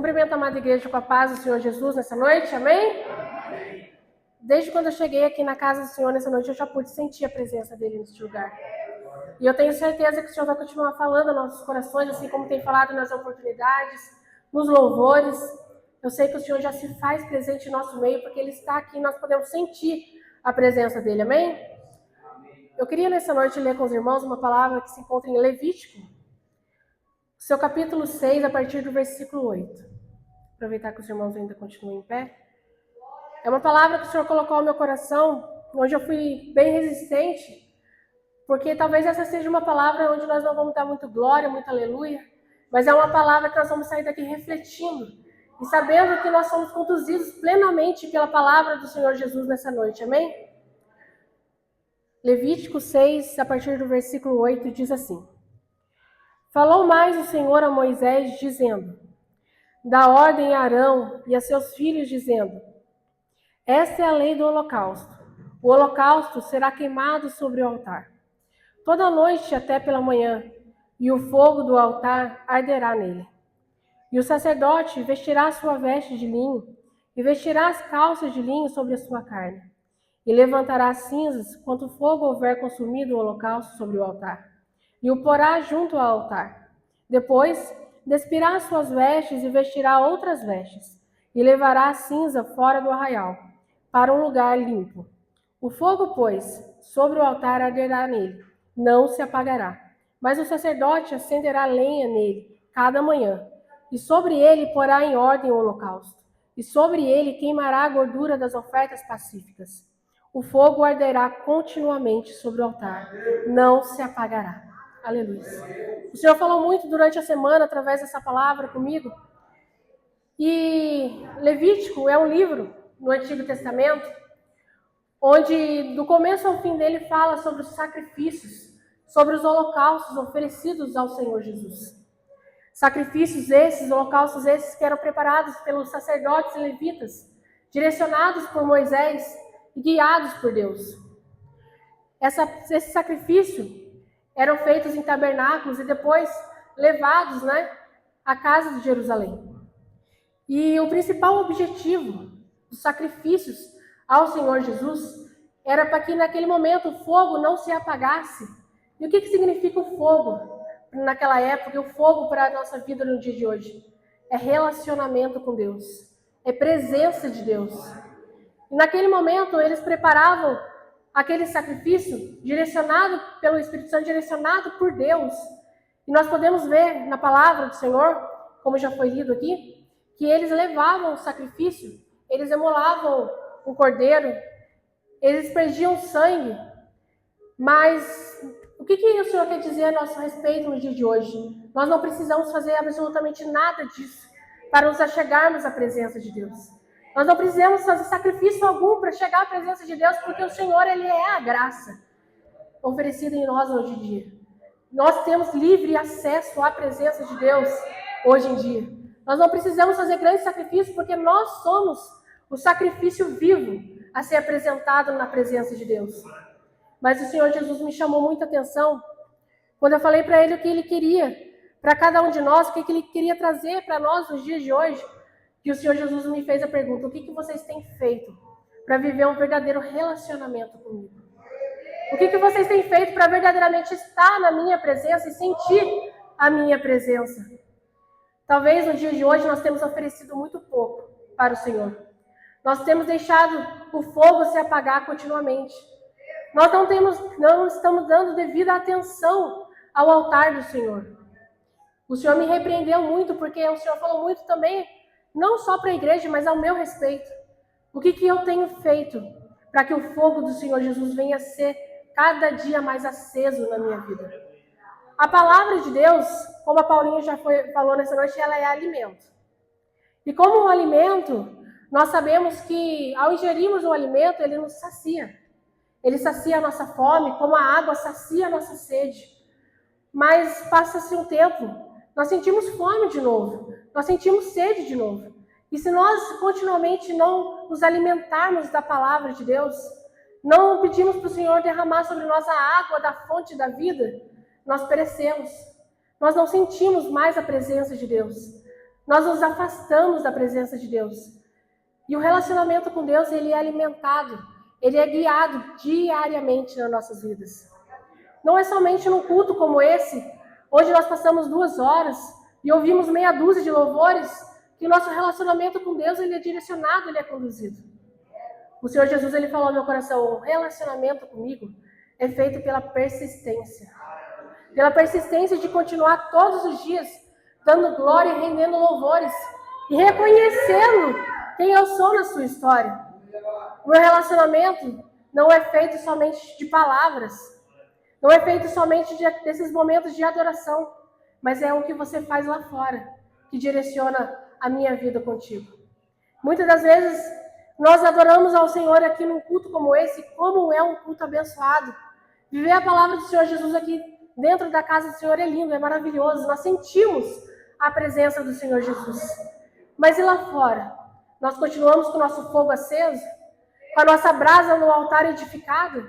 Cumprimento a amada igreja com a paz do Senhor Jesus nessa noite, amém? Desde quando eu cheguei aqui na casa do Senhor nessa noite, eu já pude sentir a presença dele neste lugar. E eu tenho certeza que o Senhor vai continuar falando aos nossos corações, assim como tem falado nas oportunidades, nos louvores. Eu sei que o Senhor já se faz presente em nosso meio, porque Ele está aqui e nós podemos sentir a presença dele, amém? Eu queria nessa noite ler com os irmãos uma palavra que se encontra em Levítico, seu capítulo 6, a partir do versículo 8. Aproveitar que os irmãos ainda continuam em pé. É uma palavra que o Senhor colocou no meu coração, onde eu fui bem resistente, porque talvez essa seja uma palavra onde nós não vamos dar muito glória, muito aleluia, mas é uma palavra que nós vamos sair daqui refletindo e sabendo que nós somos conduzidos plenamente pela palavra do Senhor Jesus nessa noite, amém? Levítico 6, a partir do versículo 8, diz assim: Falou mais o Senhor a Moisés, dizendo: Dá ordem a Arão e a seus filhos, dizendo: Esta é a lei do holocausto. O holocausto será queimado sobre o altar, toda noite até pela manhã, e o fogo do altar arderá nele. E o sacerdote vestirá sua veste de linho, e vestirá as calças de linho sobre a sua carne, e levantará cinzas quando o fogo houver consumido o holocausto sobre o altar, e o porá junto ao altar. Depois, despirá as suas vestes e vestirá outras vestes, e levará a cinza fora do arraial, para um lugar limpo. O fogo, pois, sobre o altar arderá nele, não se apagará. Mas o sacerdote acenderá lenha nele cada manhã, e sobre ele porá em ordem o holocausto, e sobre ele queimará a gordura das ofertas pacíficas. O fogo arderá continuamente sobre o altar, não se apagará. Aleluia. O Senhor falou muito durante a semana através dessa palavra comigo. E Levítico é um livro no Antigo Testamento, onde do começo ao fim dele fala sobre os sacrifícios, sobre os holocaustos oferecidos ao Senhor Jesus. Sacrifícios esses, holocaustos esses que eram preparados pelos sacerdotes e levitas, direcionados por Moisés e guiados por Deus. Esse sacrifício eram feitos em tabernáculos e depois levados, à casa de Jerusalém. E o principal objetivo dos sacrifícios ao Senhor Jesus era para que naquele momento o fogo não se apagasse. E o que significa o fogo naquela época e o fogo para a nossa vida no dia de hoje? É relacionamento com Deus, é presença de Deus. E naquele momento eles preparavam aquele sacrifício direcionado pelo Espírito Santo, direcionado por Deus. E nós podemos ver na palavra do Senhor, como já foi lido aqui, que eles levavam o sacrifício, eles emolavam o cordeiro, eles perdiam sangue. Mas o que o Senhor quer dizer a nosso respeito no dia de hoje? Nós não precisamos fazer absolutamente nada disso para nos achegarmos à presença de Deus. Nós não precisamos fazer sacrifício algum para chegar à presença de Deus, porque o Senhor, Ele é a graça oferecida em nós hoje em dia. Nós temos livre acesso à presença de Deus hoje em dia. Nós não precisamos fazer grandes sacrifícios, porque nós somos o sacrifício vivo a ser apresentado na presença de Deus. Mas o Senhor Jesus me chamou muita atenção quando eu falei para Ele o que Ele queria para cada um de nós, o que Ele queria trazer para nós nos dias de hoje. Que o Senhor Jesus me fez a pergunta: o que vocês têm feito para viver um verdadeiro relacionamento comigo? O que vocês têm feito para verdadeiramente estar na minha presença e sentir a minha presença? Talvez no dia de hoje nós temos oferecido muito pouco para o Senhor. Nós temos deixado o fogo se apagar continuamente. Nós não estamos dando devida atenção ao altar do Senhor. O Senhor me repreendeu muito, porque o Senhor falou muito também, não só para a igreja, mas ao meu respeito. O que eu tenho feito para que o fogo do Senhor Jesus venha a ser cada dia mais aceso na minha vida? A palavra de Deus, como a Paulinha já falou nessa noite, ela é alimento. E como um alimento, nós sabemos que ao ingerirmos o alimento, ele nos sacia. Ele sacia a nossa fome, como a água sacia a nossa sede. Mas passa-se um tempo, nós sentimos fome de novo, nós sentimos sede de novo. E se nós continuamente não nos alimentarmos da palavra de Deus, não pedimos para o Senhor derramar sobre nós a água da fonte da vida, nós perecemos. Nós não sentimos mais a presença de Deus. nós nos afastamos da presença de Deus. E o relacionamento com Deus, ele é alimentado, ele é guiado diariamente nas nossas vidas. Não é somente num culto como esse, onde nós passamos 2 horas e ouvimos meia dúzia de louvores, que o nosso relacionamento com Deus, ele é direcionado, ele é conduzido. O Senhor Jesus, ele falou ao meu coração, o relacionamento comigo é feito pela persistência. Pela persistência de continuar todos os dias dando glória e rendendo louvores e reconhecendo quem eu sou na sua história. O meu relacionamento não é feito somente de palavras, não é feito somente desses momentos de adoração, mas é o que você faz lá fora, que direciona a minha vida contigo. Muitas das vezes, nós adoramos ao Senhor aqui num culto como esse, como é um culto abençoado. Viver a palavra do Senhor Jesus aqui dentro da casa do Senhor é lindo, é maravilhoso. Nós sentimos a presença do Senhor Jesus. Mas e lá fora? Nós continuamos com o nosso fogo aceso? Com a nossa brasa no altar edificado?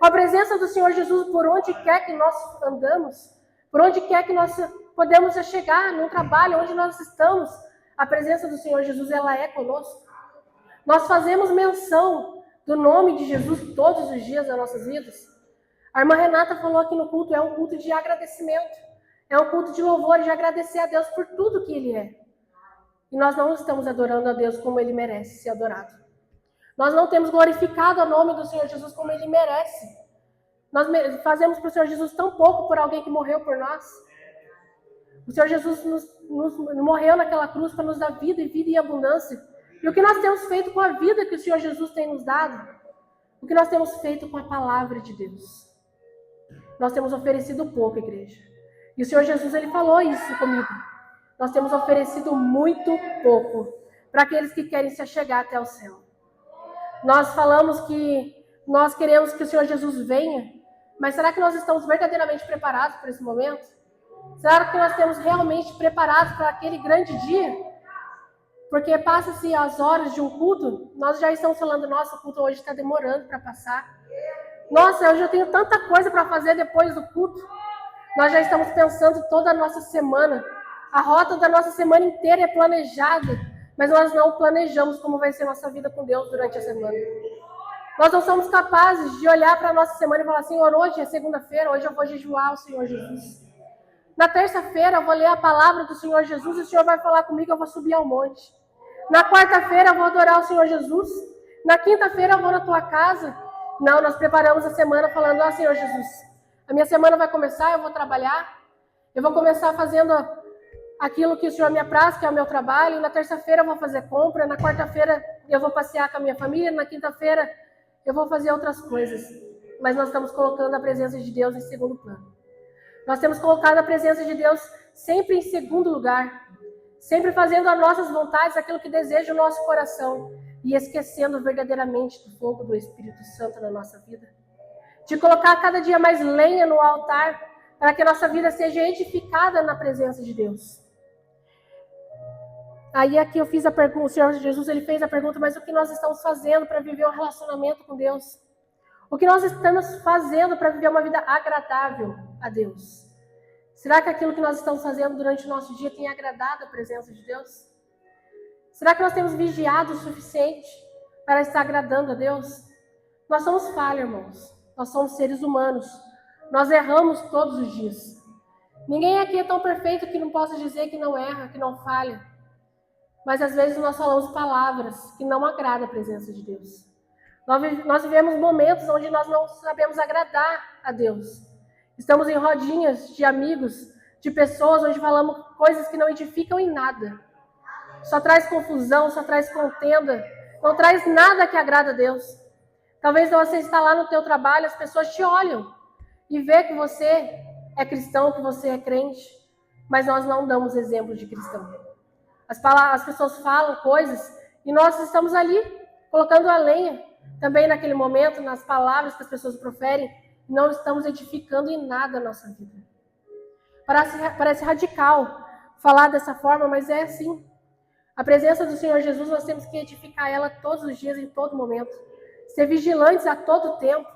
Com a presença do Senhor Jesus por onde quer que nós andamos? Por onde quer que nós podemos chegar, no trabalho, onde nós estamos? A presença do Senhor Jesus, ela é conosco. Nós fazemos menção do nome de Jesus todos os dias das nossas vidas. A irmã Renata falou aqui no culto, é um culto de agradecimento. É um culto de louvor, de agradecer a Deus por tudo que Ele é. E nós não estamos adorando a Deus como Ele merece ser adorado. Nós não temos glorificado o nome do Senhor Jesus como Ele merece. Nós fazemos para o Senhor Jesus tão pouco por alguém que morreu por nós. O Senhor Jesus nos morreu naquela cruz para nos dar vida e vida em abundância. E o que nós temos feito com a vida que o Senhor Jesus tem nos dado? O que nós temos feito com a palavra de Deus? Nós temos oferecido pouco, igreja. E o Senhor Jesus, ele falou isso comigo. Nós temos oferecido muito pouco para aqueles que querem se achegar até o céu. Nós falamos que nós queremos que o Senhor Jesus venha, mas será que nós estamos verdadeiramente preparados para esse momento? Será que nós estamos realmente preparados para aquele grande dia? Porque passa-se as horas de um culto, nós já estamos falando, nossa, o culto hoje está demorando para passar. Nossa, hoje eu tenho tanta coisa para fazer depois do culto. Nós já estamos pensando toda a nossa semana. A rota da nossa semana inteira é planejada, mas nós não planejamos como vai ser nossa vida com Deus durante a semana. Nós não somos capazes de olhar para a nossa semana e falar, Senhor, hoje é segunda-feira, hoje eu vou jejuar ao Senhor Jesus. Na terça-feira eu vou ler a palavra do Senhor Jesus e o Senhor vai falar comigo, eu vou subir ao monte. Na quarta-feira eu vou adorar o Senhor Jesus. Na quinta-feira eu vou na tua casa. Não, nós preparamos a semana falando, Senhor Jesus, a minha semana vai começar, eu vou trabalhar. Eu vou começar fazendo aquilo que o Senhor me apraz, que é o meu trabalho. Na terça-feira eu vou fazer compra. Na quarta-feira eu vou passear com a minha família. Na quinta-feira eu vou fazer outras coisas. Mas nós estamos colocando a presença de Deus em segundo plano. Nós temos colocado a presença de Deus sempre em segundo lugar. Sempre fazendo as nossas vontades, aquilo que deseja o nosso coração. E esquecendo verdadeiramente do fogo do Espírito Santo na nossa vida. De colocar cada dia mais lenha no altar, para que a nossa vida seja edificada na presença de Deus. Aí aqui eu fiz a pergunta, o Senhor Jesus ele fez a pergunta, mas o que nós estamos fazendo para viver um relacionamento com Deus? O que nós estamos fazendo para viver uma vida agradável a Deus? Será que aquilo que nós estamos fazendo durante o nosso dia tem agradado a presença de Deus? Será que nós temos vigiado o suficiente para estar agradando a Deus? Nós somos falhos, irmãos. Nós somos seres humanos. Nós erramos todos os dias. Ninguém aqui é tão perfeito que não possa dizer que não erra, que não falha. Mas às vezes nós falamos palavras que não agradam a presença de Deus. Nós vivemos momentos onde nós não sabemos agradar a Deus. Estamos em rodinhas de amigos, de pessoas onde falamos coisas que não edificam em nada. Só traz confusão, só traz contenda, não traz nada que agrada a Deus. Talvez você está lá no teu trabalho, as pessoas te olham e vê que você é cristão, que você é crente, mas nós não damos exemplo de cristão. As pessoas falam coisas e nós estamos ali colocando a lenha também naquele momento, nas palavras que as pessoas proferem, e não estamos edificando em nada a nossa vida. Parece radical falar dessa forma, mas é assim. A presença do Senhor Jesus, nós temos que edificar ela todos os dias, em todo momento. Ser vigilantes a todo tempo,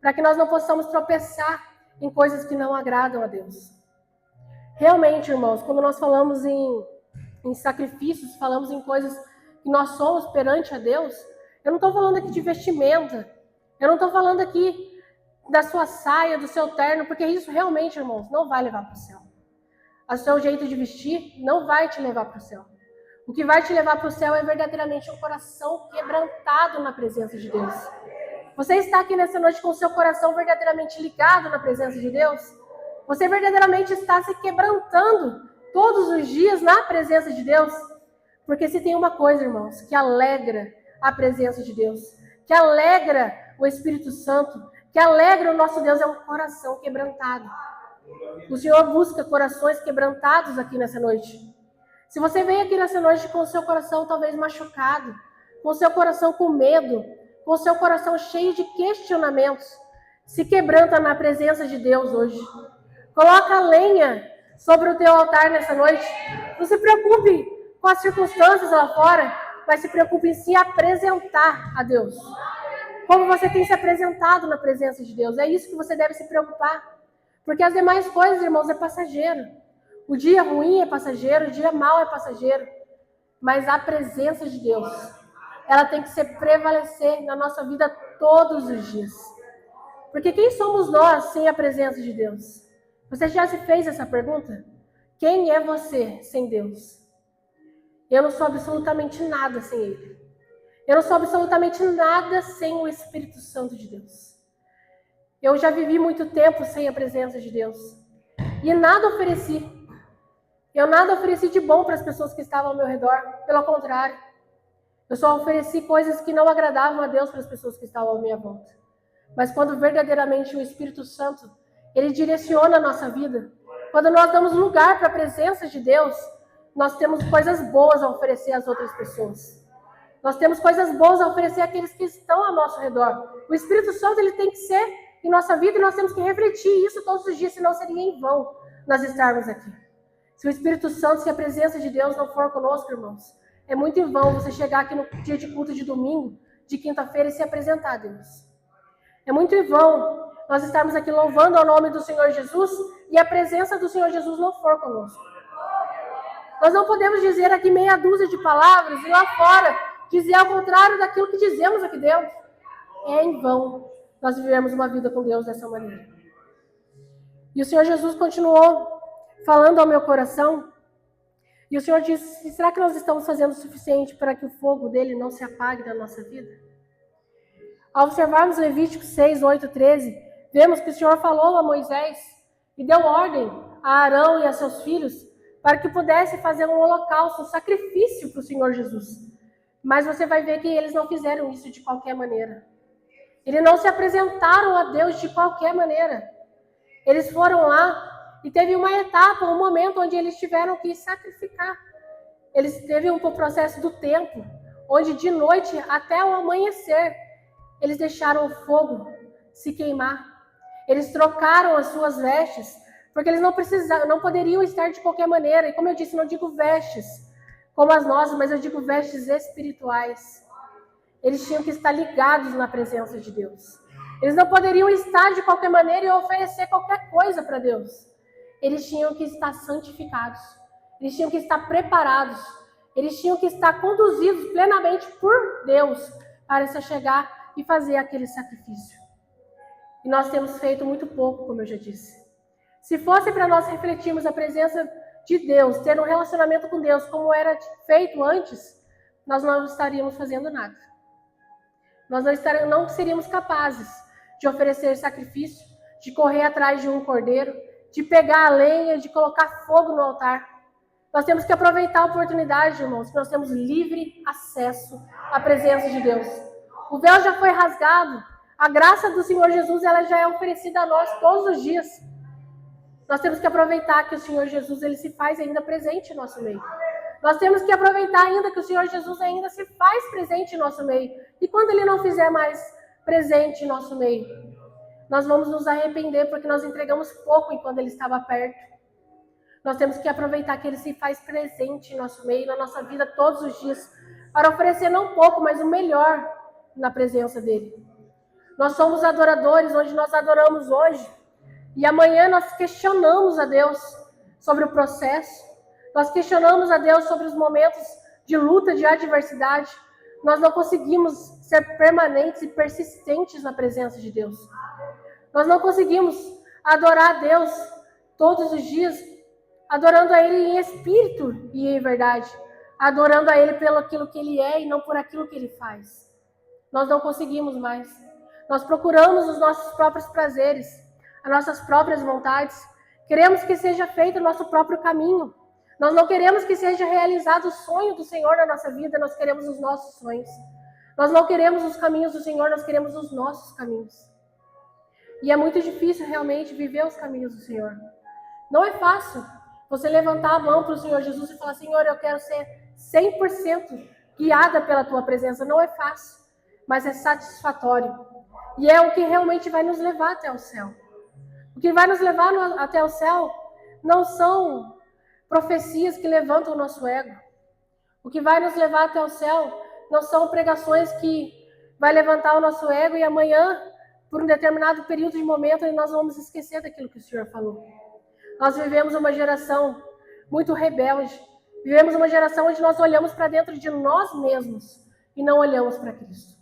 para que nós não possamos tropeçar em coisas que não agradam a Deus. Realmente, irmãos, quando nós falamos em em sacrifícios, falamos em coisas que nós somos perante a Deus, eu não estou falando aqui de vestimenta, eu não estou falando aqui da sua saia, do seu terno, porque isso realmente, irmãos, não vai levar para o céu. O seu jeito de vestir não vai te levar para o céu. O que vai te levar para o céu é verdadeiramente um coração quebrantado na presença de Deus. Você está aqui nessa noite com o seu coração verdadeiramente ligado na presença de Deus? Você verdadeiramente está se quebrantando todos os dias na presença de Deus? Porque se tem uma coisa, irmãos, que alegra a presença de Deus, que alegra o Espírito Santo, que alegra o nosso Deus, é um coração quebrantado. O Senhor busca corações quebrantados aqui nessa noite. Se você vem aqui nessa noite com o seu coração talvez machucado, com o seu coração com medo, com o seu coração cheio de questionamentos, se quebranta na presença de Deus hoje. Coloca a lenha sobre o teu altar nessa noite. Não se preocupe com as circunstâncias lá fora, mas se preocupe em se apresentar a Deus. Como você tem se apresentado na presença de Deus. É isso que você deve se preocupar. Porque as demais coisas, irmãos, é passageiro. O dia ruim é passageiro, o dia mau é passageiro. Mas a presença de Deus, ela tem que prevalecer na nossa vida todos os dias. Porque quem somos nós sem a presença de Deus? Você já se fez essa pergunta? Quem é você sem Deus? Eu não sou absolutamente nada sem Ele. Eu não sou absolutamente nada sem o Espírito Santo de Deus. Eu já vivi muito tempo sem a presença de Deus. E nada ofereci. Eu nada ofereci de bom para as pessoas que estavam ao meu redor. Pelo contrário. Eu só ofereci coisas que não agradavam a Deus para as pessoas que estavam à minha volta. Mas quando verdadeiramente o Espírito Santo, ele direciona a nossa vida, quando nós damos lugar para a presença de Deus, nós temos coisas boas a oferecer às outras pessoas. Nós temos coisas boas a oferecer àqueles que estão ao nosso redor. O Espírito Santo, ele tem que ser em nossa vida e nós temos que refletir isso todos os dias, senão seria em vão nós estarmos aqui. Se o Espírito Santo, se a presença de Deus não for conosco, irmãos, é muito em vão você chegar aqui no dia de culto de domingo, de quinta-feira e se apresentar a Deus. É muito em vão nós estarmos aqui louvando ao nome do Senhor Jesus e a presença do Senhor Jesus não for conosco. Nós não podemos dizer aqui meia dúzia de palavras e lá fora dizer ao contrário daquilo que dizemos aqui dentro. É em vão nós vivemos uma vida com Deus dessa maneira. E o Senhor Jesus continuou falando ao meu coração, e o Senhor disse, será que nós estamos fazendo o suficiente para que o fogo dele não se apague da nossa vida? Ao observarmos Levítico 6, 8, 13, vemos que o Senhor falou a Moisés e deu ordem a Arão e a seus filhos para que pudesse fazer um holocausto, um sacrifício para o Senhor Jesus. Mas você vai ver que eles não fizeram isso de qualquer maneira. Eles não se apresentaram a Deus de qualquer maneira. Eles foram lá e teve uma etapa, um momento onde eles tiveram que sacrificar. Eles teve um processo do tempo, onde de noite até o amanhecer, eles deixaram o fogo se queimar. Eles trocaram as suas vestes, porque eles não poderiam estar de qualquer maneira. E como eu disse, não digo vestes como as nossas, mas eu digo vestes espirituais. Eles tinham que estar ligados na presença de Deus. Eles não poderiam estar de qualquer maneira e oferecer qualquer coisa para Deus. Eles tinham que estar santificados. Eles tinham que estar preparados. Eles tinham que estar conduzidos plenamente por Deus para se chegar e fazer aquele sacrifício. E nós temos feito muito pouco, como eu já disse. Se fosse para nós refletirmos a presença de Deus, ter um relacionamento com Deus como era feito antes, nós não estaríamos fazendo nada. Nós não seríamos capazes de oferecer sacrifício, de correr atrás de um cordeiro, de pegar a lenha, de colocar fogo no altar. Nós temos que aproveitar a oportunidade, irmãos, que nós temos livre acesso à presença de Deus. O véu já foi rasgado. A graça do Senhor Jesus, ela já é oferecida a nós todos os dias. Nós temos que aproveitar que o Senhor Jesus, ele se faz ainda presente em nosso meio. Nós temos que aproveitar ainda que o Senhor Jesus ainda se faz presente em nosso meio. E quando ele não fizer mais presente em nosso meio, nós vamos nos arrepender porque nós entregamos pouco enquanto ele estava perto. Nós temos que aproveitar que ele se faz presente em nosso meio, na nossa vida todos os dias, para oferecer não pouco, mas o melhor na presença dele. Nós somos adoradores, onde nós adoramos hoje, e amanhã nós questionamos a Deus sobre o processo. Nós questionamos a Deus sobre os momentos de luta, de adversidade. Nós não conseguimos ser permanentes e persistentes na presença de Deus. Nós não conseguimos adorar a Deus todos os dias, adorando a Ele em espírito e em verdade, adorando a Ele pelo aquilo que Ele é e não por aquilo que Ele faz. Nós não conseguimos mais. Nós procuramos os nossos próprios prazeres, as nossas próprias vontades. Queremos que seja feito o nosso próprio caminho. Nós não queremos que seja realizado o sonho do Senhor na nossa vida, nós queremos os nossos sonhos. Nós não queremos os caminhos do Senhor, nós queremos os nossos caminhos. E é muito difícil realmente viver os caminhos do Senhor. Não é fácil você levantar a mão para o Senhor Jesus e falar: Senhor, eu quero ser 100% guiada pela Tua presença. Não é fácil, mas é satisfatório. E é o que realmente vai nos levar até o céu. O que vai nos levar até o céu não são profecias que levantam o nosso ego. O que vai nos levar até o céu não são pregações que vai levantar o nosso ego e amanhã, por um determinado período de momento, nós vamos esquecer daquilo que o Senhor falou. Nós vivemos uma geração muito rebelde. Vivemos uma geração onde nós olhamos para dentro de nós mesmos e não olhamos para Cristo.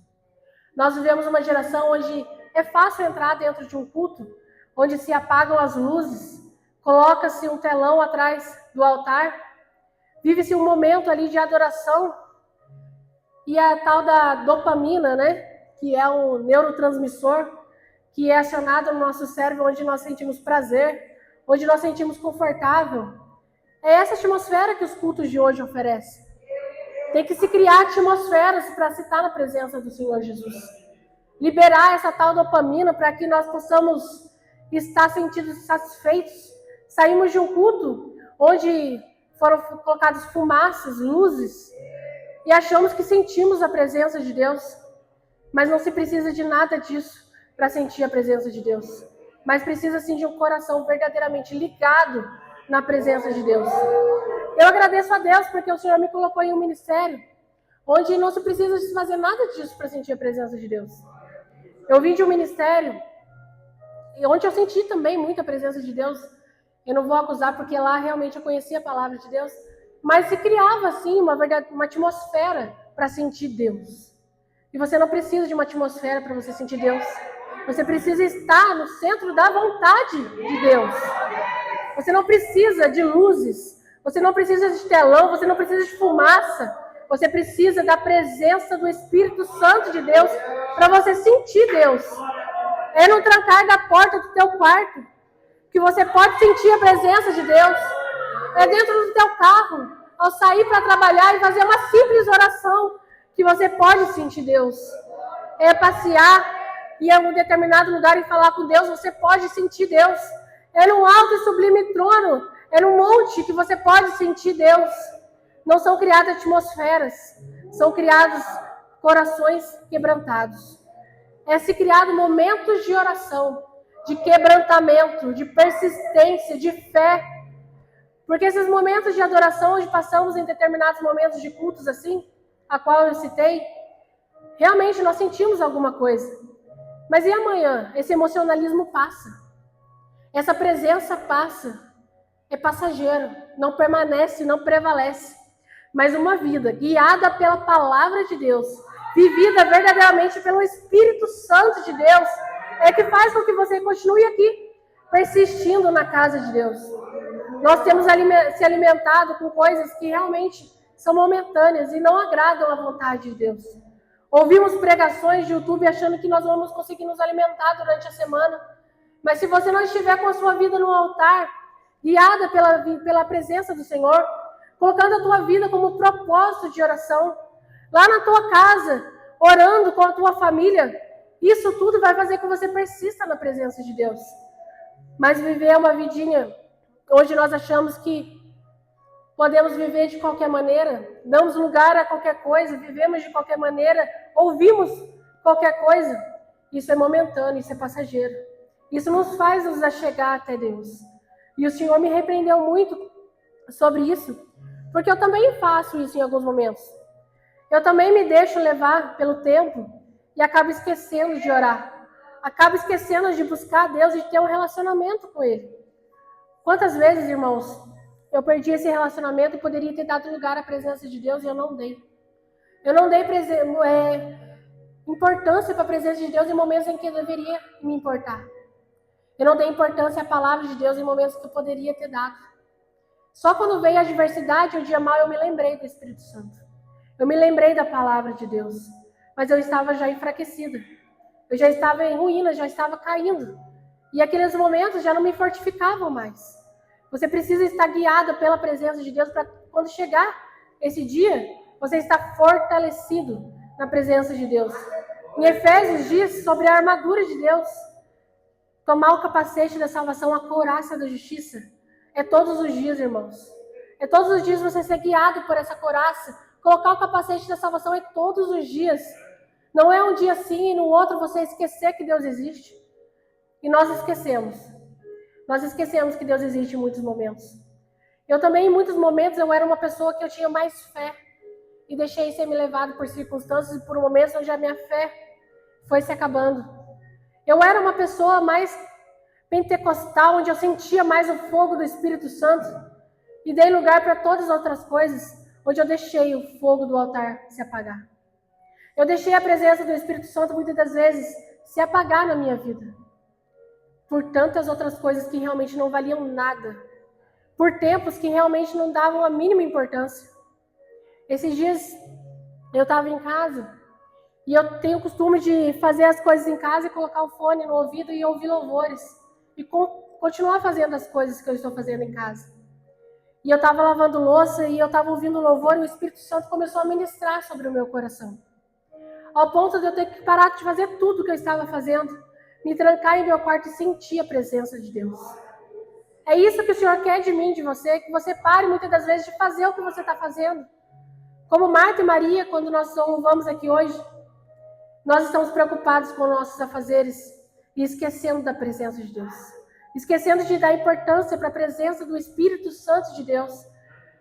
Nós vivemos uma geração onde é fácil entrar dentro de um culto, onde se apagam as luzes, coloca-se um telão atrás do altar, vive-se um momento ali de adoração e a tal da dopamina, né, que é um neurotransmissor que é acionado no nosso cérebro, onde nós sentimos prazer, onde nós sentimos confortável. É essa atmosfera que os cultos de hoje oferecem. Tem que se criar atmosferas para se estar na presença do Senhor Jesus. Liberar essa tal dopamina para que nós possamos estar sentidos satisfeitos. Saímos de um culto onde foram colocadas fumaças, luzes, e achamos que sentimos a presença de Deus. Mas não se precisa de nada disso para sentir a presença de Deus. Mas precisa sim de um coração verdadeiramente ligado na presença de Deus. Eu agradeço a Deus porque o Senhor me colocou em um ministério onde não se precisa de fazer nada disso para sentir a presença de Deus. Eu vim de um ministério onde eu senti também muita presença de Deus. Eu não vou acusar porque lá realmente eu conhecia a palavra de Deus, mas se criava assim uma atmosfera para sentir Deus. E você não precisa de uma atmosfera para você sentir Deus. Você precisa estar no centro da vontade de Deus. Você não precisa de luzes. Você não precisa de telão. Você não precisa de fumaça. Você precisa da presença do Espírito Santo de Deus para você sentir Deus. É no trancar da porta do teu quarto que você pode sentir a presença de Deus. É dentro do teu carro, ao sair para trabalhar e fazer uma simples oração, que você pode sentir Deus. É passear e ir a um determinado lugar e falar com Deus, você pode sentir Deus. É num alto e sublime trono, é num monte que você pode sentir Deus. Não são criadas atmosferas, são criados corações quebrantados. É se criado momentos de oração, de quebrantamento, de persistência, de fé. Porque esses momentos de adoração, onde passamos em determinados momentos de cultos assim, a qual eu citei, realmente nós sentimos alguma coisa. Mas e amanhã? Esse emocionalismo passa. Essa presença passa. É passageiro, não permanece, não prevalece. Mas uma vida guiada pela palavra de Deus, vivida verdadeiramente pelo Espírito Santo de Deus, é que faz com que você continue aqui, persistindo na casa de Deus. Nós temos se alimentado com coisas que realmente são momentâneas e não agradam à vontade de Deus. Ouvimos pregações de YouTube achando que nós vamos conseguir nos alimentar durante a semana. Mas se você não estiver com a sua vida no altar, guiada pela presença do Senhor, colocando a tua vida como propósito de oração, lá na tua casa, orando com a tua família, isso tudo vai fazer com que você persista na presença de Deus. Mas viver uma vidinha, hoje nós achamos que podemos viver de qualquer maneira, damos lugar a qualquer coisa, vivemos de qualquer maneira, ouvimos qualquer coisa. Isso é momentâneo, isso é passageiro. Isso nos faz nos achegar até Deus. E o Senhor me repreendeu muito sobre isso, porque eu também faço isso em alguns momentos. Eu também me deixo levar pelo tempo e acabo esquecendo de orar. Acabo esquecendo de buscar a Deus e de ter um relacionamento com Ele. Quantas vezes, irmãos, eu perdi esse relacionamento e poderia ter dado lugar à presença de Deus e eu não dei. Eu não dei importância para a presença de Deus em momentos em que eu deveria me importar. Eu não dei importância à palavra de Deus em momentos que eu poderia ter dado. Só quando veio a adversidade, o dia mal, eu me lembrei do Espírito Santo. Eu me lembrei da palavra de Deus. Mas eu estava já enfraquecida. Eu já estava em ruína, já estava caindo. E aqueles momentos já não me fortificavam mais. Você precisa estar guiada pela presença de Deus para quando chegar esse dia, você está fortalecido na presença de Deus. Em Efésios diz sobre a armadura de Deus. Tomar o capacete da salvação, a couraça da justiça. É todos os dias, irmãos. É todos os dias você ser guiado por essa couraça. Colocar o capacete da salvação é todos os dias. Não é um dia sim e no outro você esquecer que Deus existe. E nós esquecemos. Nós esquecemos que Deus existe em muitos momentos. Eu também, em muitos momentos, eu era uma pessoa que eu tinha mais fé. E deixei ser me levado por circunstâncias e por momentos onde a minha fé foi se acabando. Eu era uma pessoa mais pentecostal, onde eu sentia mais o fogo do Espírito Santo. E dei lugar para todas as outras coisas, onde eu deixei o fogo do altar se apagar. Eu deixei a presença do Espírito Santo, muitas das vezes, se apagar na minha vida. Por tantas outras coisas que realmente não valiam nada. Por tempos que realmente não davam a mínima importância. Esses dias eu estava em casa e eu tenho o costume de fazer as coisas em casa e colocar o fone no ouvido e ouvir louvores. E continuar fazendo as coisas que eu estou fazendo em casa. E eu estava lavando louça e eu estava ouvindo louvor e o Espírito Santo começou a ministrar sobre o meu coração. Ao ponto de eu ter que parar de fazer tudo que eu estava fazendo, me trancar em meu quarto e sentir a presença de Deus. É isso que o Senhor quer de mim, de você, que você pare muitas das vezes de fazer o que você está fazendo. Como Marta e Maria, quando nós louvamos aqui hoje, nós estamos preocupados com nossos afazeres e esquecendo da presença de Deus. Esquecendo de dar importância para a presença do Espírito Santo de Deus.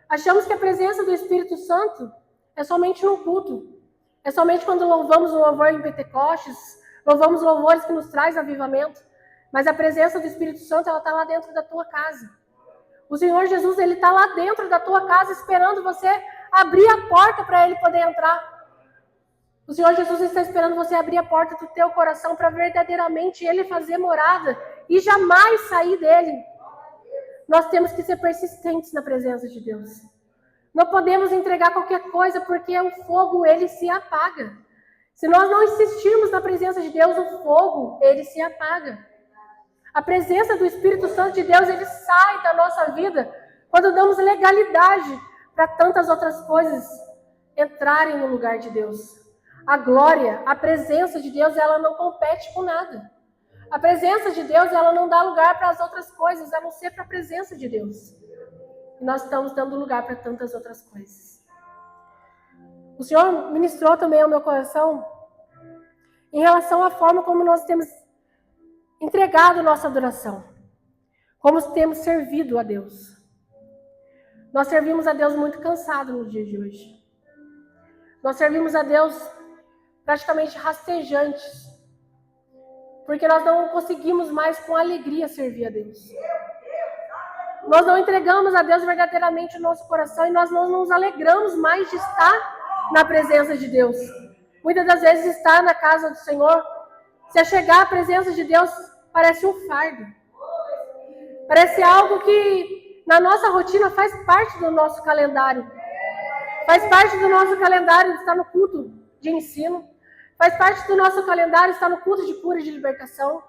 Achamos que a presença do Espírito Santo é somente no culto. É somente quando louvamos o louvor em Pentecostes, louvamos louvores que nos traz avivamento. Mas a presença do Espírito Santo, ela está lá dentro da tua casa. O Senhor Jesus, ele está lá dentro da tua casa esperando você abrir a porta para ele poder entrar. O Senhor Jesus está esperando você abrir a porta do teu coração para verdadeiramente ele fazer morada e jamais sair dele. Nós temos que ser persistentes na presença de Deus. Não podemos entregar qualquer coisa porque o fogo, ele se apaga. Se nós não insistirmos na presença de Deus, o fogo, ele se apaga. A presença do Espírito Santo de Deus, ele sai da nossa vida quando damos legalidade para tantas outras coisas entrarem no lugar de Deus. A glória, a presença de Deus, ela não compete com nada. A presença de Deus, ela não dá lugar para as outras coisas, a não ser para a presença de Deus. E nós estamos dando lugar para tantas outras coisas. O Senhor ministrou também ao meu coração em relação à forma como nós temos entregado nossa adoração. Como temos servido a Deus. Nós servimos a Deus muito cansado no dia de hoje. Nós servimos a Deus praticamente rastejantes. Porque nós não conseguimos mais com alegria servir a Deus. Nós não entregamos a Deus verdadeiramente o nosso coração e nós não nos alegramos mais de estar na presença de Deus. Muitas das vezes estar na casa do Senhor, se chegar à presença de Deus, parece um fardo. Parece algo que na nossa rotina faz parte do nosso calendário. Faz parte do nosso calendário estar no culto de ensino. Faz parte do nosso calendário estar no culto de cura e de libertação.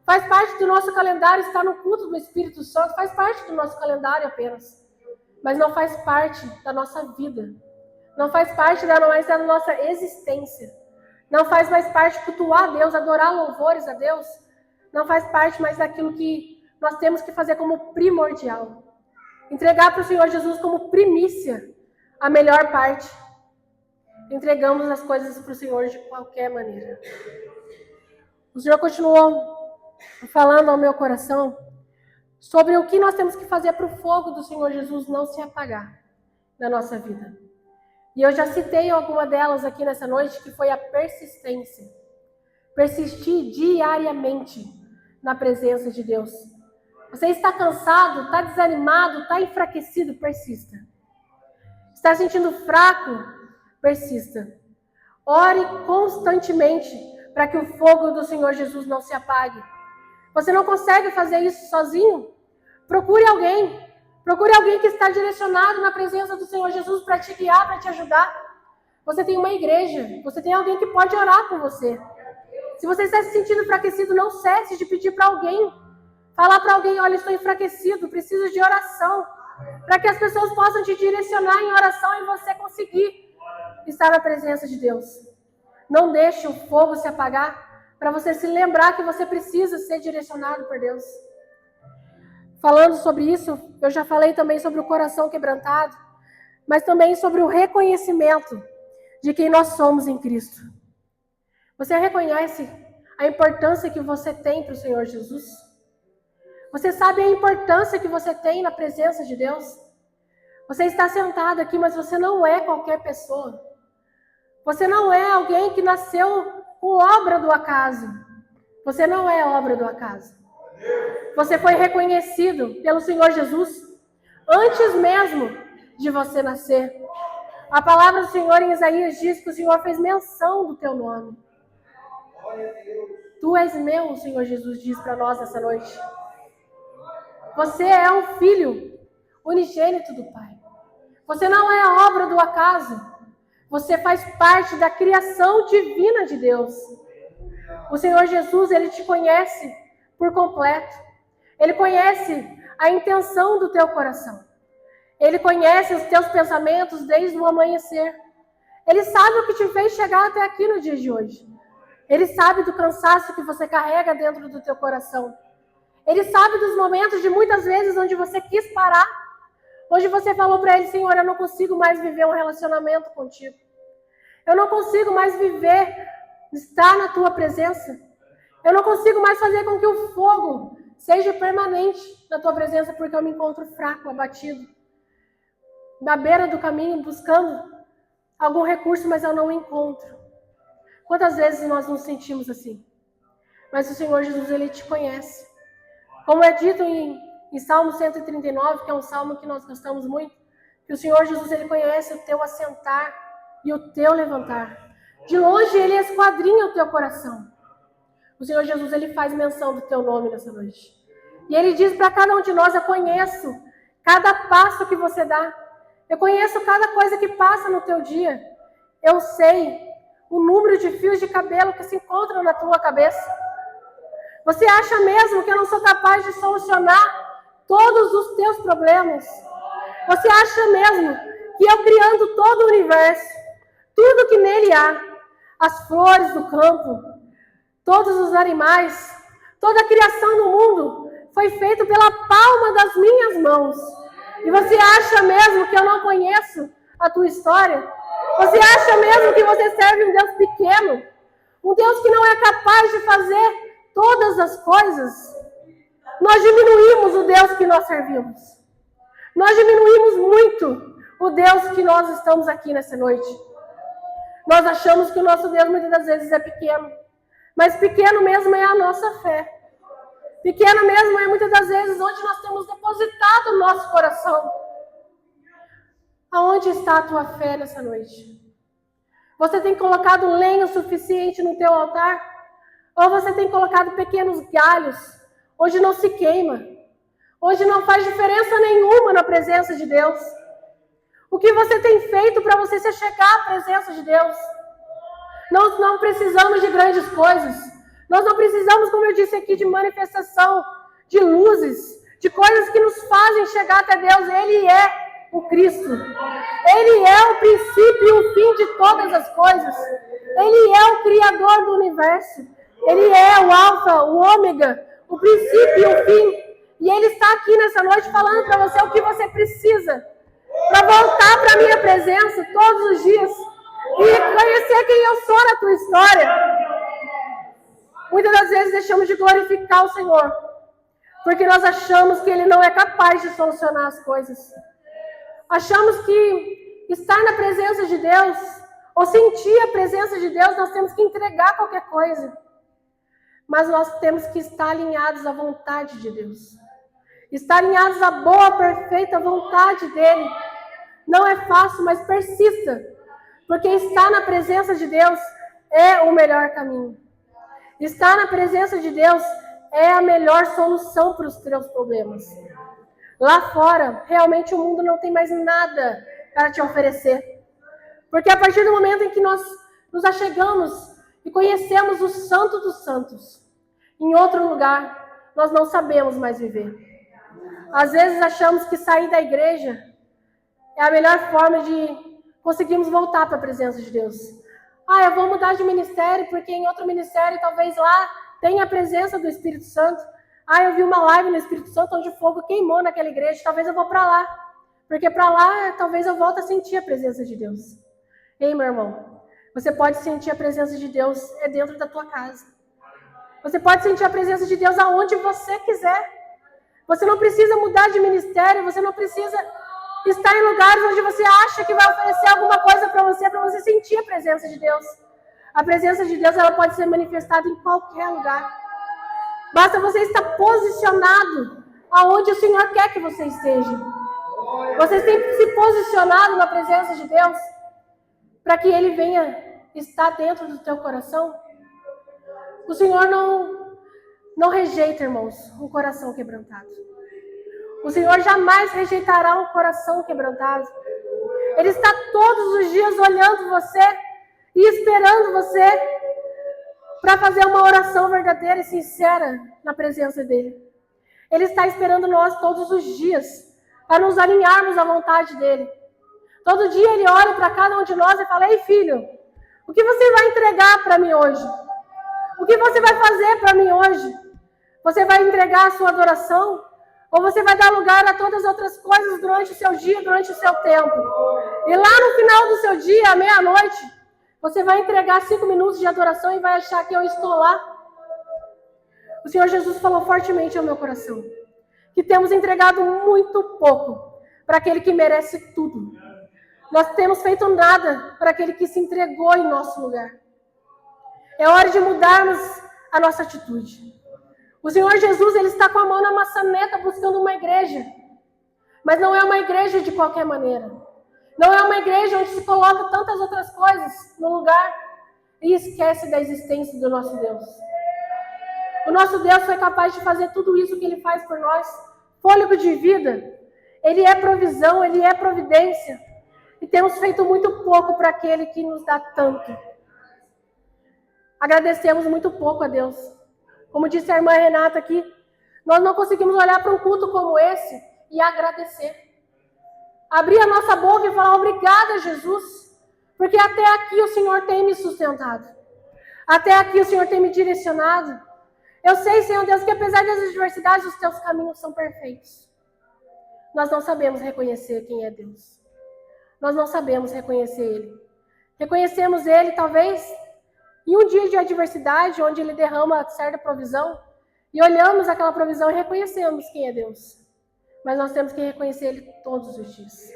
Faz parte do nosso calendário estar no culto do Espírito Santo. Faz parte do nosso calendário apenas. Mas não faz parte da nossa vida. Não faz parte da nossa existência. Não faz mais parte de cultuar a Deus, adorar louvores a Deus. Não faz parte mais daquilo que nós temos que fazer como primordial. Entregar para o Senhor Jesus como primícia a melhor parte. Entregamos as coisas para o Senhor de qualquer maneira. O Senhor continuou falando ao meu coração sobre o que nós temos que fazer para o fogo do Senhor Jesus não se apagar na nossa vida. E eu já citei alguma delas aqui nessa noite, que foi a persistência. Persistir diariamente na presença de Deus. Você está cansado, está desanimado, está enfraquecido, persista. Está sentindo fraco, persista. Ore constantemente para que o fogo do Senhor Jesus não se apague. Você não consegue fazer isso sozinho? Procure alguém. Procure alguém que está direcionado na presença do Senhor Jesus para te guiar, para te ajudar. Você tem uma igreja. Você tem alguém que pode orar com você. Se você está se sentindo enfraquecido, não cesse de pedir para alguém. Falar para alguém, olha, estou enfraquecido, preciso de oração. Para que as pessoas possam te direcionar em oração e você conseguir estar na presença de Deus. Não deixe o fogo se apagar para você se lembrar que você precisa ser direcionado por Deus. Falando sobre isso, eu já falei também sobre o coração quebrantado, mas também sobre o reconhecimento de quem nós somos em Cristo. Você reconhece a importância que você tem para o Senhor Jesus? Você sabe a importância que você tem na presença de Deus? Você está sentado aqui, mas você não é qualquer pessoa. Você não é alguém que nasceu com obra do acaso. Você não é obra do acaso. Você foi reconhecido pelo Senhor Jesus antes mesmo de você nascer. A palavra do Senhor em Isaías diz que o Senhor fez menção do teu nome. Tu és meu, o Senhor Jesus diz para nós essa noite. Você é um filho unigênito do Pai. Você não é obra do acaso. Você faz parte da criação divina de Deus. O Senhor Jesus, Ele te conhece por completo. Ele conhece a intenção do teu coração. Ele conhece os teus pensamentos desde o amanhecer. Ele sabe o que te fez chegar até aqui no dia de hoje. Ele sabe do cansaço que você carrega dentro do teu coração. Ele sabe dos momentos de muitas vezes onde você quis parar. Onde você falou para Ele, Senhor, eu não consigo mais viver um relacionamento contigo. Eu não consigo mais viver, estar na tua presença. Eu não consigo mais fazer com que o fogo seja permanente na tua presença, porque eu me encontro fraco, abatido. Na beira do caminho, buscando algum recurso, mas eu não encontro. Quantas vezes nós nos sentimos assim? Mas o Senhor Jesus, Ele te conhece. Como é dito em Salmo 139, que é um salmo que nós gostamos muito, que o Senhor Jesus, Ele conhece o teu assentar e o teu levantar. De longe, Ele esquadrinha o teu coração. O Senhor Jesus, Ele faz menção do teu nome nessa noite. E Ele diz para cada um de nós, eu conheço cada passo que você dá. Eu conheço cada coisa que passa no teu dia. Eu sei o número de fios de cabelo que se encontram na tua cabeça. Você acha mesmo que eu não sou capaz de solucionar todos os teus problemas? Você acha mesmo que eu criando todo o universo, tudo que nele há, as flores do campo, todos os animais, toda a criação do mundo, foi feito pela palma das minhas mãos. E você acha mesmo que eu não conheço a tua história? Você acha mesmo que você serve um Deus pequeno? Um Deus que não é capaz de fazer todas as coisas? Nós diminuímos o Deus que nós servimos. Nós diminuímos muito o Deus que nós estamos aqui nessa noite. Nós achamos que o nosso Deus muitas das vezes é pequeno. Mas pequeno mesmo é a nossa fé. Pequeno mesmo é muitas das vezes onde nós temos depositado o nosso coração. Aonde está a tua fé nessa noite? Você tem colocado lenha o suficiente no teu altar? Ou você tem colocado pequenos galhos, onde não se queima, onde não faz diferença nenhuma na presença de Deus? O que você tem feito para você se chegar à presença de Deus? Nós não precisamos de grandes coisas. Nós não precisamos, como eu disse aqui, de manifestação, de luzes, de coisas que nos fazem chegar até Deus. Ele é o Cristo. Ele é o princípio e o fim de todas as coisas. Ele é o Criador do universo. Ele é o Alfa, o Ômega, o princípio e o fim. E Ele está aqui nessa noite falando para você o que você precisa para voltar para a minha presença todos os dias e conhecer quem eu sou na tua história. Muitas das vezes deixamos de glorificar o Senhor, porque nós achamos que Ele não é capaz de solucionar as coisas. Achamos que estar na presença de Deus, ou sentir a presença de Deus, nós temos que entregar qualquer coisa. Mas nós temos que estar alinhados à vontade de Deus. Estar alinhados à boa, perfeita vontade dele. Não é fácil, mas persista. Porque estar na presença de Deus é o melhor caminho. Estar na presença de Deus é a melhor solução para os teus problemas. Lá fora, realmente o mundo não tem mais nada para te oferecer. Porque a partir do momento em que nós nos achegamos e conhecemos o Santo dos Santos, em outro lugar, nós não sabemos mais viver. Às vezes achamos que sair da igreja é a melhor forma de conseguirmos voltar para a presença de Deus. Eu vou mudar de ministério, porque em outro ministério, talvez lá tenha a presença do Espírito Santo. Eu vi uma live no Espírito Santo onde o fogo queimou naquela igreja, talvez eu vou para lá. Porque para lá, talvez eu volte a sentir a presença de Deus. Ei, meu irmão, você pode sentir a presença de Deus dentro da tua casa. Você pode sentir a presença de Deus aonde você quiser. Você não precisa mudar de ministério, você não precisa estar em lugares onde você acha que vai oferecer alguma coisa para você sentir a presença de Deus. A presença de Deus, ela pode ser manifestada em qualquer lugar. Basta você estar posicionado aonde o Senhor quer que você esteja. Você tem se posicionado na presença de Deus para que Ele venha estar dentro do teu coração. O Senhor não rejeita, irmãos, um coração quebrantado. O Senhor jamais rejeitará um coração quebrantado. Ele está todos os dias olhando você e esperando você para fazer uma oração verdadeira e sincera na presença dEle. Ele está esperando nós todos os dias para nos alinharmos à vontade dEle. Todo dia Ele olha para cada um de nós e fala: ei, filho, o que você vai entregar para mim hoje? O que você vai fazer para mim hoje? Você vai entregar a sua adoração? Ou você vai dar lugar a todas as outras coisas durante o seu dia, durante o seu tempo? E lá no final do seu dia, à meia-noite, você vai entregar 5 minutos de adoração e vai achar que eu estou lá? O Senhor Jesus falou fortemente ao meu coração que temos entregado muito pouco para aquele que merece tudo. Nós temos feito nada para aquele que se entregou em nosso lugar. É hora de mudarmos a nossa atitude. O Senhor Jesus, Ele está com a mão na maçaneta buscando uma igreja. Mas não é uma igreja de qualquer maneira. Não é uma igreja onde se coloca tantas outras coisas no lugar e esquece da existência do nosso Deus. O nosso Deus foi capaz de fazer tudo isso que Ele faz por nós. Fôlego de vida. Ele é provisão, Ele é providência. E temos feito muito pouco para aquele que nos dá tanto. Agradecemos muito pouco a Deus. Como disse a irmã Renata aqui, nós não conseguimos olhar para um culto como esse e agradecer. Abrir a nossa boca e falar: obrigada, Jesus, porque até aqui o Senhor tem me sustentado. Até aqui o Senhor tem me direcionado. Eu sei, Senhor Deus, que apesar das adversidades, os teus caminhos são perfeitos. Nós não sabemos reconhecer quem é Deus. Nós não sabemos reconhecer Ele. Reconhecemos Ele, talvez, em um dia de adversidade, onde Ele derrama certa provisão, e olhamos aquela provisão e reconhecemos quem é Deus. Mas nós temos que reconhecer Ele todos os dias.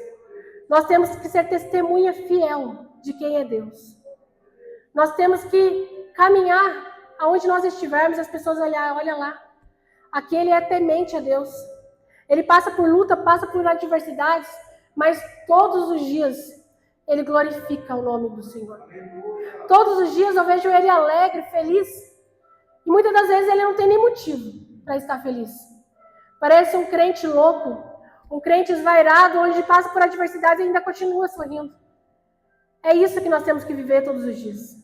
Nós temos que ser testemunha fiel de quem é Deus. Nós temos que caminhar aonde nós estivermos, as pessoas olha lá. Aquele é temente a Deus. Ele passa por luta, passa por adversidades, mas todos os dias Ele glorifica o nome do Senhor. Todos os dias eu vejo Ele alegre, feliz. E muitas das vezes Ele não tem nem motivo para estar feliz. Parece um crente louco, um crente esvairado, onde passa por adversidade e ainda continua sorrindo. É isso que nós temos que viver todos os dias.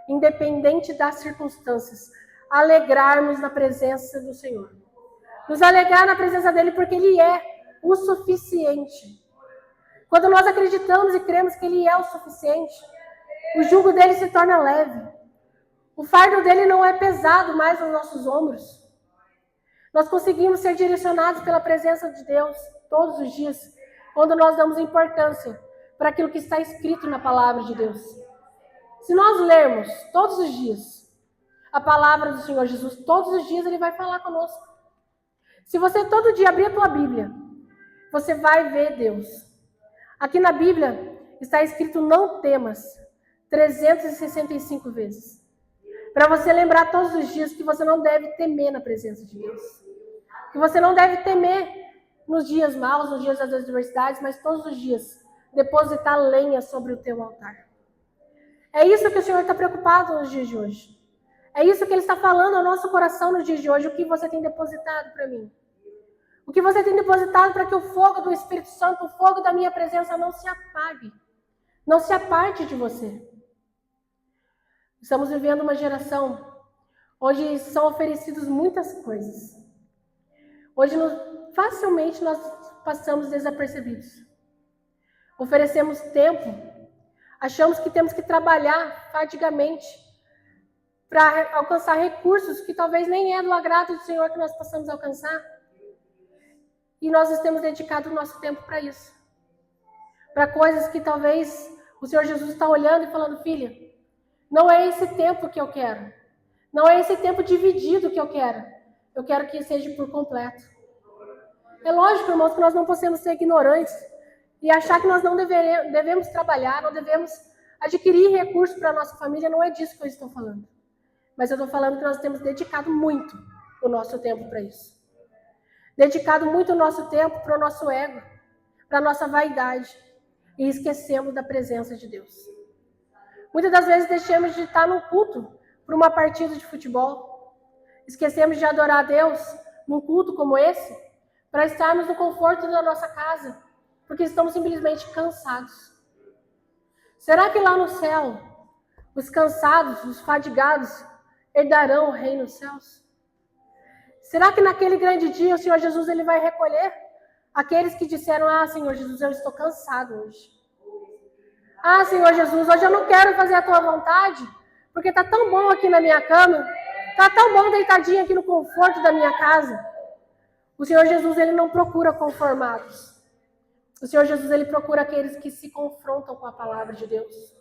Independente das circunstâncias. Alegrarmos na presença do Senhor. Nos alegrar na presença dEle, porque Ele é o suficiente. Quando nós acreditamos e cremos que Ele é o suficiente, o jugo dEle se torna leve. O fardo dEle não é pesado mais nos nossos ombros. Nós conseguimos ser direcionados pela presença de Deus todos os dias, quando nós damos importância para aquilo que está escrito na palavra de Deus. Se nós lermos todos os dias a palavra do Senhor Jesus, todos os dias Ele vai falar conosco. Se você todo dia abrir a tua Bíblia, você vai ver Deus. Aqui na Bíblia está escrito não temas 365 vezes. Para você lembrar todos os dias que você não deve temer na presença de Deus. Que você não deve temer nos dias maus, nos dias das adversidades, mas todos os dias depositar lenha sobre o teu altar. É isso que o Senhor está preocupado nos dias de hoje. É isso que Ele está falando ao nosso coração nos dias de hoje. O que você tem depositado para mim? O que você tem depositado para que o fogo do Espírito Santo, o fogo da minha presença não se apague, não se aparte de você. Estamos vivendo uma geração onde são oferecidas muitas coisas. Hoje, facilmente, nós passamos desapercebidos. Oferecemos tempo, achamos que temos que trabalhar fadigamente para alcançar recursos que talvez nem é do agrado do Senhor que nós possamos alcançar. E nós temos dedicado o nosso tempo para isso. Para coisas que talvez o Senhor Jesus está olhando e falando, filha, não é esse tempo que eu quero. Não é esse tempo dividido que eu quero. Eu quero que seja por completo. É lógico, irmãos, que nós não podemos ser ignorantes e achar que nós não devemos trabalhar, não devemos adquirir recursos para a nossa família. Não é disso que eu estou falando. Mas eu estou falando que nós temos dedicado muito o nosso tempo para isso. Dedicado muito o nosso tempo para o nosso ego, para a nossa vaidade. E esquecemos da presença de Deus. Muitas das vezes deixamos de estar no culto por uma partida de futebol. Esquecemos de adorar a Deus num culto como esse, para estarmos no conforto da nossa casa, porque estamos simplesmente cansados. Será que lá no céu, os cansados, os fadigados, herdarão o reino dos céus? Será que naquele grande dia o Senhor Jesus ele vai recolher aqueles que disseram, Senhor Jesus, eu estou cansado hoje. Senhor Jesus, hoje eu não quero fazer a tua vontade, porque está tão bom aqui na minha cama, está tão bom deitadinho aqui no conforto da minha casa. O Senhor Jesus, ele não procura conformados. O Senhor Jesus, ele procura aqueles que se confrontam com a palavra de Deus.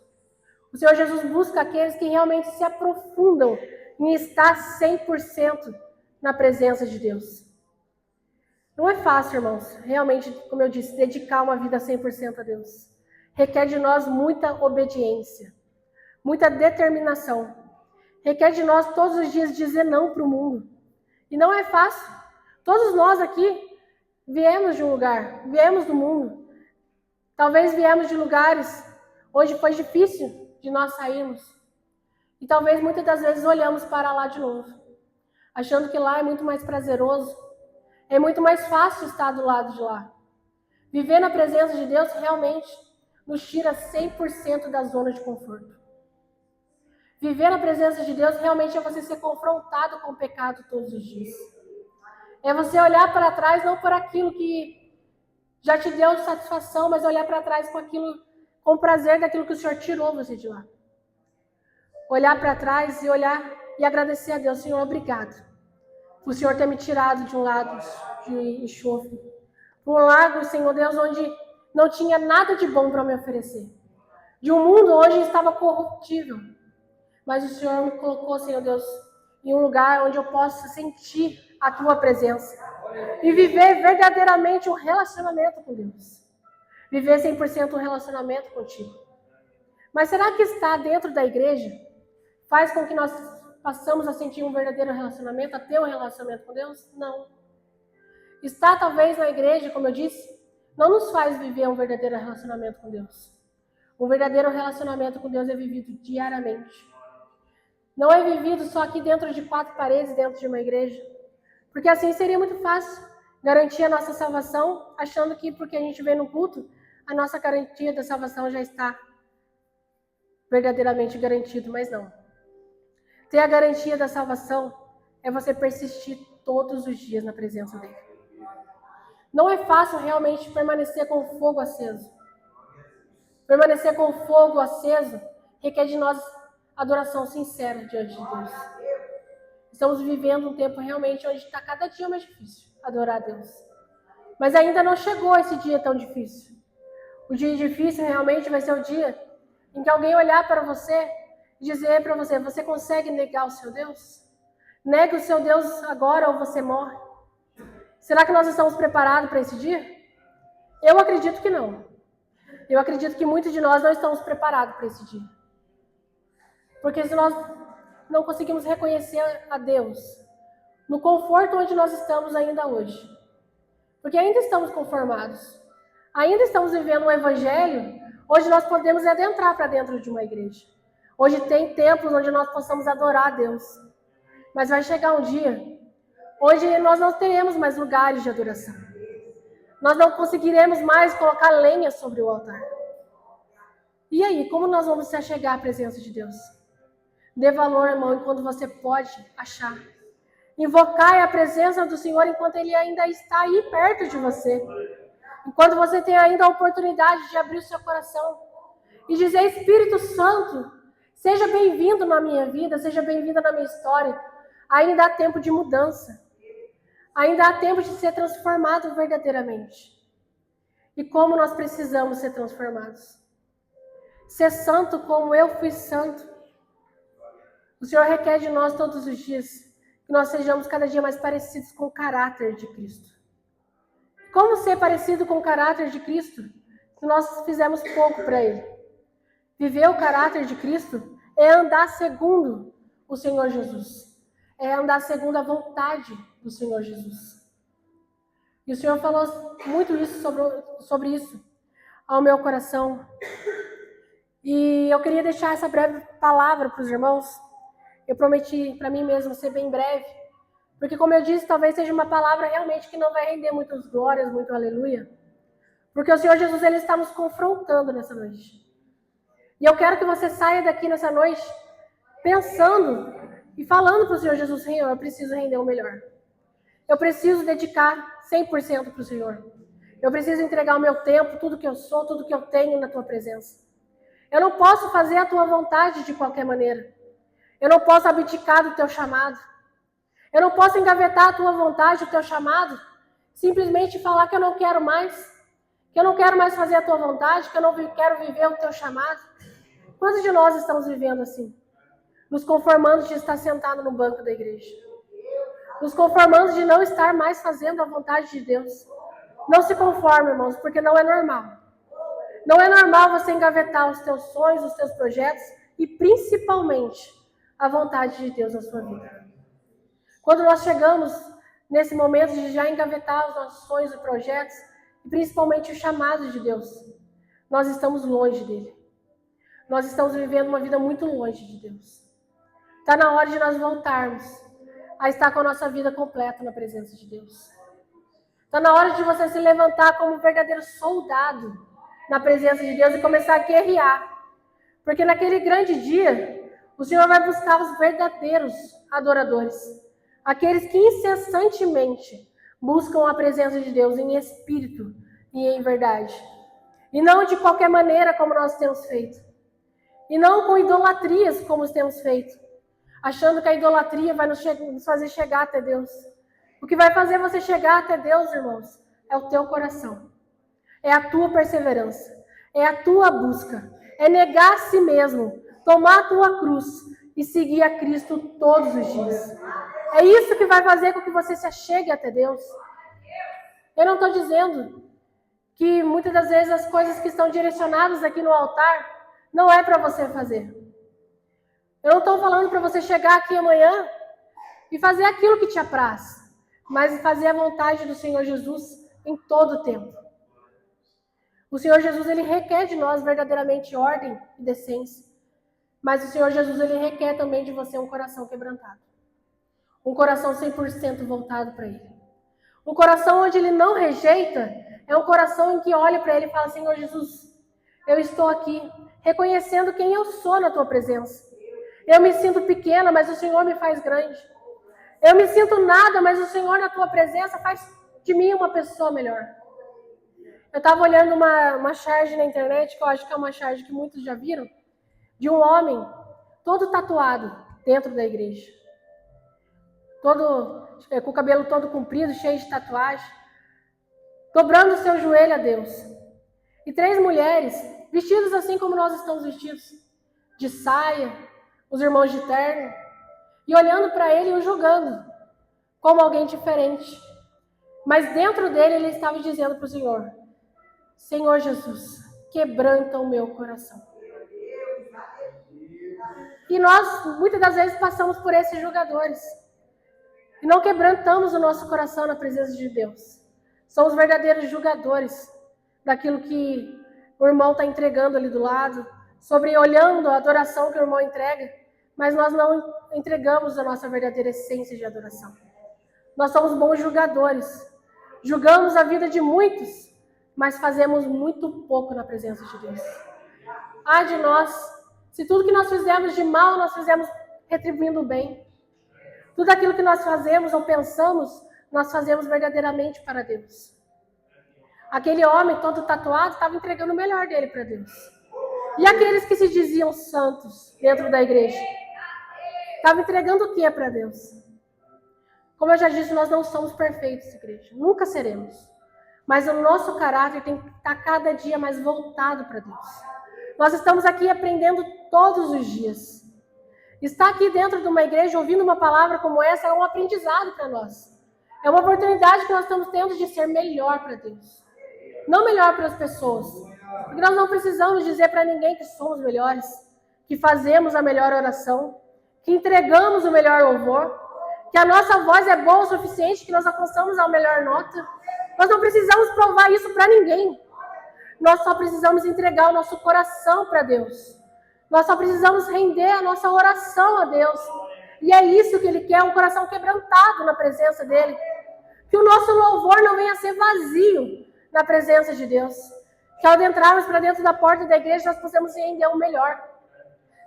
O Senhor Jesus busca aqueles que realmente se aprofundam em estar 100% na presença de Deus. Não é fácil, irmãos, realmente, como eu disse, dedicar uma vida 100% a Deus. Requer de nós muita obediência, muita determinação. Requer de nós todos os dias dizer não para o mundo. E não é fácil. Todos nós aqui viemos de um lugar, viemos do mundo. Talvez viemos de lugares onde foi difícil de nós sairmos. E talvez muitas das vezes olhamos para lá de novo, achando que lá é muito mais prazeroso, é muito mais fácil estar do lado de lá. Viver na presença de Deus realmente nos tira 100% da zona de conforto. Viver na presença de Deus realmente é você ser confrontado com o pecado todos os dias. É você olhar para trás, não por aquilo que já te deu satisfação, mas olhar para trás com prazer daquilo que o Senhor tirou você de lá. Olhar para trás e olhar e agradecer a Deus. Senhor, obrigado. O Senhor ter me tirado de um lago de enxofre. Um lago, Senhor Deus, onde não tinha nada de bom para me oferecer. De um mundo onde estava corruptível. Mas o Senhor me colocou, Senhor Deus, em um lugar onde eu possa sentir a tua presença. E viver verdadeiramente um relacionamento com Deus. Viver 100% um relacionamento contigo. Mas será que estar dentro da igreja faz com que nós passamos a sentir um verdadeiro relacionamento, a ter um relacionamento com Deus? Não. Estar talvez na igreja, como eu disse, não nos faz viver um verdadeiro relacionamento com Deus. Um verdadeiro relacionamento com Deus é vivido diariamente. Não é vivido só aqui dentro de 4 paredes, dentro de uma igreja. Porque assim seria muito fácil garantir a nossa salvação, achando que porque a gente vem no culto, a nossa garantia da salvação já está verdadeiramente garantida, mas não. Ter a garantia da salvação é você persistir todos os dias na presença dele. Não é fácil realmente permanecer com o fogo aceso. Permanecer com o fogo aceso requer de nós adoração sincera diante de Deus. Estamos vivendo um tempo realmente onde está cada dia mais difícil adorar a Deus. Mas ainda não chegou esse dia tão difícil. O dia difícil realmente vai ser o dia em que alguém olhar para você e dizer para você, você consegue negar o seu Deus? Nega o seu Deus agora ou você morre. Será que nós estamos preparados para esse dia? Eu acredito que não. Eu acredito que muitos de nós não estamos preparados para esse dia. Porque se nós não conseguimos reconhecer a Deus no conforto onde nós estamos ainda hoje, Porque ainda estamos conformados. Ainda estamos vivendo um evangelho. Hoje nós podemos adentrar para dentro de uma igreja. Hoje tem templos onde nós possamos adorar a Deus. Mas vai chegar um dia, onde nós não teremos mais lugares de adoração. Nós não conseguiremos mais colocar lenha sobre o altar. E aí, como nós vamos se achegar à presença de Deus? Dê valor, irmão, enquanto você pode achar. Invocai a presença do Senhor enquanto Ele ainda está aí perto de você. Enquanto você tem ainda a oportunidade de abrir o seu coração e dizer: Espírito Santo, seja bem-vindo na minha vida, seja bem-vindo na minha história. Ainda há tempo de mudança. Ainda há tempo de ser transformado verdadeiramente. E como nós precisamos ser transformados? Ser santo como eu fui santo. O Senhor requer de nós todos os dias que nós sejamos cada dia mais parecidos com o caráter de Cristo. Como ser parecido com o caráter de Cristo se nós fizemos pouco para Ele? Viver o caráter de Cristo é andar segundo o Senhor Jesus. É andar segundo a vontade do Senhor Jesus. E o Senhor falou muito isso sobre isso ao meu coração. E eu queria deixar essa breve palavra para os irmãos. Eu prometi para mim mesmo ser bem breve. Porque, como eu disse, talvez seja uma palavra realmente que não vai render muitas glórias, muito aleluia. Porque o Senhor Jesus, Ele está nos confrontando nessa noite. E eu quero que você saia daqui nessa noite pensando e falando para o Senhor Jesus: Senhor, eu preciso render o melhor. Eu preciso dedicar 100% para o Senhor. Eu preciso entregar o meu tempo, tudo que eu sou, tudo que eu tenho na Tua presença. Eu não posso fazer a Tua vontade de qualquer maneira. Eu não posso abdicar do Teu chamado. Eu não posso engavetar a Tua vontade, o Teu chamado, simplesmente falar que eu não quero mais, que eu não quero mais fazer a Tua vontade, que eu não quero viver o Teu chamado. Quantos de nós estamos vivendo assim? Nos conformando de estar sentado no banco da igreja. Nos conformando de não estar mais fazendo a vontade de Deus. Não se conforme, irmãos, porque não é normal. Não é normal você engavetar os teus sonhos, os teus projetos e principalmente a vontade de Deus na sua vida. Quando nós chegamos nesse momento de já engavetar os nossos sonhos e projetos, e principalmente o chamado de Deus, nós estamos longe dele. Nós estamos vivendo uma vida muito longe de Deus. Está na hora de nós voltarmos a estar com a nossa vida completa na presença de Deus. Está na hora de você se levantar como um verdadeiro soldado na presença de Deus e começar a guerrear. Porque naquele grande dia, o Senhor vai buscar os verdadeiros adoradores. Aqueles que incessantemente buscam a presença de Deus em espírito e em verdade. E não de qualquer maneira como nós temos feito. E não com idolatrias como temos feito. Achando que a idolatria vai nos fazer chegar até Deus. O que vai fazer você chegar até Deus, irmãos, é o teu coração. É a tua perseverança. É a tua busca. É negar a si mesmo. Tomar a tua cruz e seguir a Cristo todos os dias. É isso que vai fazer com que você se achegue até Deus. Eu não estou dizendo que muitas das vezes as coisas que estão direcionadas aqui no altar não é para você fazer. Eu não estou falando para você chegar aqui amanhã e fazer aquilo que te apraz, mas fazer a vontade do Senhor Jesus em todo o tempo. O Senhor Jesus, Ele requer de nós verdadeiramente ordem e decência, mas o Senhor Jesus, Ele requer também de você um coração quebrantado. Um coração 100% voltado para Ele. Um coração onde Ele não rejeita, é um coração em que olha para Ele e fala: Senhor Jesus, eu estou aqui reconhecendo quem eu sou na Tua presença. Eu me sinto pequena, mas o Senhor me faz grande. Eu me sinto nada, mas o Senhor na Tua presença faz de mim uma pessoa melhor. Eu estava olhando uma charge na internet, que eu acho que é uma charge que muitos já viram, de um homem todo tatuado dentro da igreja. Com o cabelo todo comprido, cheio de tatuagem, dobrando o seu joelho a Deus. E 3 mulheres, vestidas assim como nós estamos vestidos, de saia, os irmãos de terno, e olhando para ele e o julgando, como alguém diferente. Mas dentro dele ele estava dizendo para o Senhor: Senhor Jesus, quebranta o meu coração. E nós, muitas das vezes, passamos por esses julgadores. E não quebrantamos o nosso coração na presença de Deus. Somos verdadeiros julgadores daquilo que o irmão está entregando ali do lado, sobre olhando a adoração que o irmão entrega, mas nós não entregamos a nossa verdadeira essência de adoração. Nós somos bons julgadores. Julgamos a vida de muitos, mas fazemos muito pouco na presença de Deus. Ai de nós, se tudo que nós fizemos de mal, nós fizemos retribuindo o bem. Tudo aquilo que nós fazemos ou pensamos, nós fazemos verdadeiramente para Deus. Aquele homem todo tatuado estava entregando o melhor dele para Deus. E aqueles que se diziam santos dentro da igreja? Estavam entregando o que para Deus? Como eu já disse, nós não somos perfeitos, igreja. Nunca seremos. Mas o nosso caráter tem que estar cada dia mais voltado para Deus. Nós estamos aqui aprendendo todos os dias. Estar aqui dentro de uma igreja ouvindo uma palavra como essa é um aprendizado para nós. É uma oportunidade que nós estamos tendo de ser melhor para Deus. Não melhor para as pessoas. Porque nós não precisamos dizer para ninguém que somos melhores, que fazemos a melhor oração, que entregamos o melhor louvor, que a nossa voz é boa o suficiente, que nós alcançamos a melhor nota. Nós não precisamos provar isso para ninguém. Nós só precisamos entregar o nosso coração para Deus. Nós só precisamos render a nossa oração a Deus. E é isso que Ele quer, um coração quebrantado na presença dEle. Que o nosso louvor não venha a ser vazio na presença de Deus. Que ao entrarmos para dentro da porta da igreja, nós possamos render o melhor.